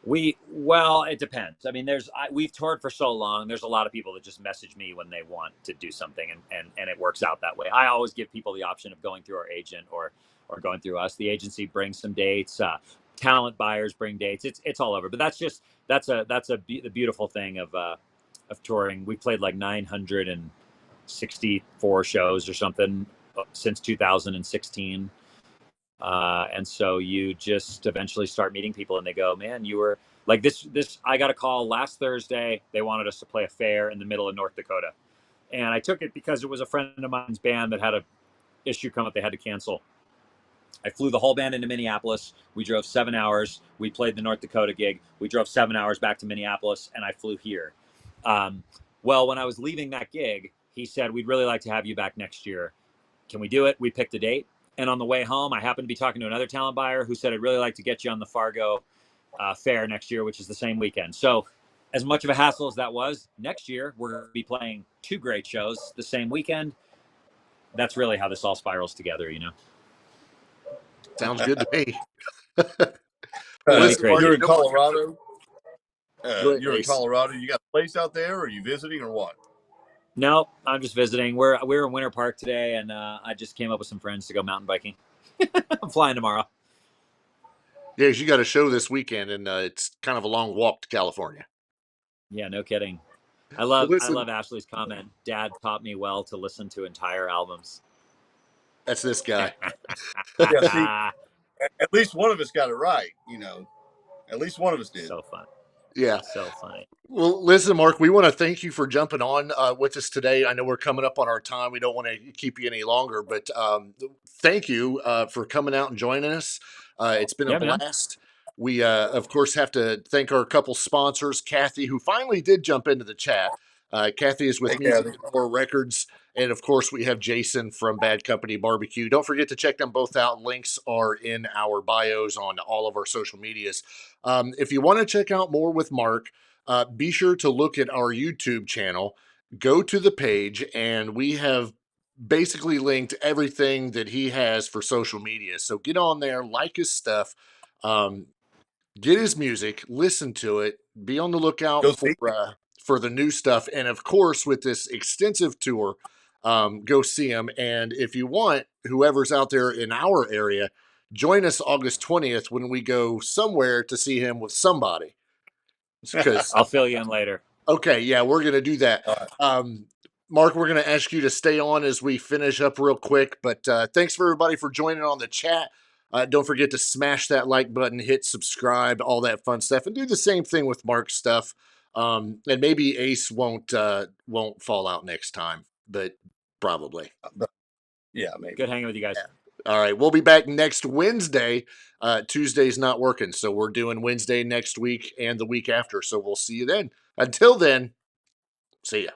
Well, it depends. I mean, we've toured for so long. There's a lot of people that just message me when they want to do something, and it works out that way. I always give people the option of going through our agent or going through us. The agency brings some dates. Talent buyers bring dates. It's all over. But that's the beautiful thing of of touring. We played like 964 shows or something since 2016. And so you just eventually start meeting people and they go, man, you were like this. I got a call last Thursday. They wanted us to play a fair in the middle of North Dakota. And I took it because it was a friend of mine's band that had a issue come up. They had to cancel. I flew the whole band into Minneapolis. We drove 7 hours. We played the North Dakota gig. We drove 7 hours back to Minneapolis, and I flew here. Well, when I was leaving that gig, he said, we'd really like to have you back next year. Can we do it? We picked a date. And on the way home, I happened to be talking to another talent buyer who said, I'd really like to get you on the Fargo fair next year, which is the same weekend. So as much of a hassle as that was, next year, we're going to be playing 2 great shows the same weekend. That's really how this all spirals together, you know? Sounds good to me. Listen, you're in Colorado. You're in Colorado. You got a place out there? Or are you visiting or what? No, I'm just visiting. We're in Winter Park today, and I just came up with some friends to go mountain biking. I'm flying tomorrow. Yeah, you got a show this weekend, and it's kind of a long walk to California. Yeah, no kidding. I love Ashley's comment. Dad taught me well to listen to entire albums. That's this guy. Yeah, see, at least one of us got it right. You know, at least one of us did. So fun. Yeah. So funny. Well, listen, Mark, we want to thank you for jumping on with us today. I know we're coming up on our time. We don't want to keep you any longer, but thank you for coming out and joining us. It's been a blast. Man. We, of course, have to thank our couple sponsors, Kathy, who finally did jump into the chat. Kathy is with Music Core Records. And, of course, we have Jason from Bad Company Barbecue. Don't forget to check them both out. Links are in our bios on all of our social medias. If you want to check out more with Mark, be sure to look at our YouTube channel. Go to the page, and we have basically linked everything that he has for social media. So get on there, like his stuff, get his music, listen to it, be on the lookout for the new stuff. And, of course, with this extensive tour, go see him. And if you want, whoever's out there in our area, join us August 20th when we go somewhere to see him with somebody. I'll fill you in later. Okay, yeah, we're going to do that. Mark, we're going to ask you to stay on as we finish up real quick. But thanks for everybody for joining on the chat. Don't forget to smash that like button, hit subscribe, all that fun stuff, and do the same thing with Mark's stuff. And maybe Ace won't fall out next time, but probably. Yeah, maybe. Good hanging with you guys. Yeah. All right, we'll be back next Wednesday. Tuesday's not working, so we're doing Wednesday next week and the week after. So we'll see you then. Until then, see ya.